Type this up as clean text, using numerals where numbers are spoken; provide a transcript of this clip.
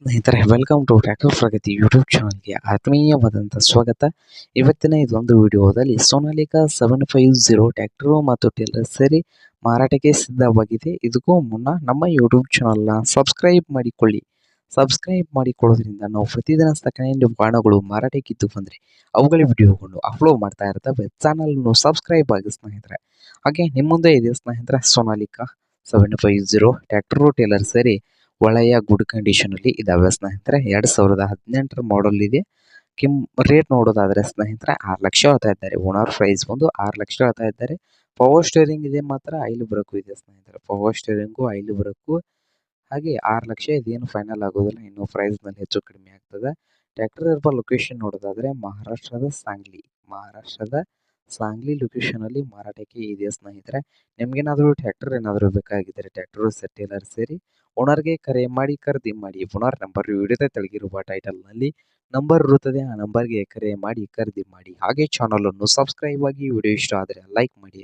ಸ್ನೇಹಿತರೆ welcome to tractor Pragati YouTube ಚಾನಲ್ಗೆ ಆತ್ಮೀಯವಾದಂಥ ಸ್ವಾಗತ. ಇವತ್ತಿನ ಇದೊಂದು ವಿಡಿಯೋದಲ್ಲಿ ಸೋನಾಲಿಕಾ 750 ಟ್ರ್ಯಾಕ್ಟರು ಮತ್ತು ಟೇಲರ್ ಸೇರಿ ಮಾರಾಟಕ್ಕೆ ಸಿದ್ಧವಾಗಿದೆ. ಇದಕ್ಕೂ ಮುನ್ನ ನಮ್ಮ ಯೂಟ್ಯೂಬ್ ಚಾನಲ್ನ ಸಬ್ಸ್ಕ್ರೈಬ್ ಮಾಡಿಕೊಳ್ಳಿ. ಸಬ್ಸ್ಕ್ರೈಬ್ ಮಾಡಿಕೊಳ್ಳೋದ್ರಿಂದ ನಾವು ಪ್ರತಿದಿನ ಸೆಕೆಂಡ್ ವಾಹನಗಳು ಮಾರಾಟಕ್ಕಿದ್ದು ಬಂದರೆ ಅವುಗಳ ವಿಡಿಯೋಗಳು ಅಪ್ಲೋಡ್ ಮಾಡ್ತಾ ಇರ್ತವೆ. ಚಾನಲ್ನು ಸಬ್ಸ್ಕ್ರೈಬ್ ಆಗಿ ಸ್ನೇಹಿತರೆ. ಹಾಗೆ ನಿಮ್ಮ ಮುಂದೆ ಇದೆ ಸ್ನೇಹಿತರೆ ಸೋನಾಲಿಕಾ 750 ಟ್ರ್ಯಾಕ್ಟರು ಟೇಲರ್ ಸೇರಿ ಒಳ್ಳೆಯ ಗುಡ್ ಕಂಡೀಷನ್ ಅಲ್ಲಿ ಇದಾವೆ ಸ್ನೇಹಿತರೆ. 2018 ಮಾಡಲ್ ಇದೆ. ರೇಟ್ ನೋಡೋದಾದ್ರೆ ಸ್ನೇಹಿತರೆ 6 ಲಕ್ಷ ಹೇಳ್ತಾ ಇದ್ದಾರೆ. ಓನರ್ ಪ್ರೈಸ್ ಬಂದು 6 ಲಕ್ಷ ಹೇಳ್ತಾ ಇದ್ದಾರೆ. ಪವರ್ ಸ್ಟೇರಿಂಗ್ ಇದೆ, ಮಾತ್ರ ಆಯಿಲ್ ಬ್ರೇಕು ಇದೆ ಸ್ನೇಹಿತರೆ. ಪವರ್ ಸ್ಟೇರಿಂಗು ಆಯಿಲ್ ಬ್ರೇಕು ಹಾಗೆ 6 ಲಕ್ಷ ಇದೇನು ಫೈನಲ್ ಆಗೋದಿಲ್ಲ, ಇನ್ನು ಪ್ರೈಸ್ ನಲ್ಲಿ ಹೆಚ್ಚು ಕಡಿಮೆ ಆಗ್ತದೆ. ಟ್ರ್ಯಾಕ್ಟರ್ ಇರುವ ಲೊಕೇಶನ್ ನೋಡೋದಾದ್ರೆ ಮಹಾರಾಷ್ಟ್ರದ ಸಾಂಗ್ಲಿ ಲೊಕೇಶನ್ ಅಲ್ಲಿ ಮಾರಾಟಕ್ಕೆ ಇದೆ ಸ್ನೇಹಿತರೆ. ನಿಮ್ಗೇನಾದರೂ ಟ್ರ್ಯಾಕ್ಟರ್ ಏನಾದರೂ ಬೇಕಾಗಿದ್ದರೆ ಟ್ರ್ಯಾಕ್ಟರ್ ಟೇಲರ್ ಸೇರಿ ಓನರ್ಗೆ ಕರೆ ಮಾಡಿ ಖರೀದಿ ಮಾಡಿ. ಓನರ್ ನಂಬರ್ ವಿಡಿಯೋದ ತೆಳಗಿರುವ ಟೈಟಲ್ನಲ್ಲಿ ನಂಬರ್ ಇರುತ್ತದೆ, ಆ ನಂಬರ್ಗೆ ಕರೆ ಮಾಡಿ ಖರೀದಿ ಮಾಡಿ. ಹಾಗೆ ಚಾನಲ್ ಅನ್ನು ಸಬ್ಸ್ಕ್ರೈಬ್ ಆಗಿ, ವಿಡಿಯೋ ಇಷ್ಟ ಆದರೆ ಲೈಕ್ ಮಾಡಿ.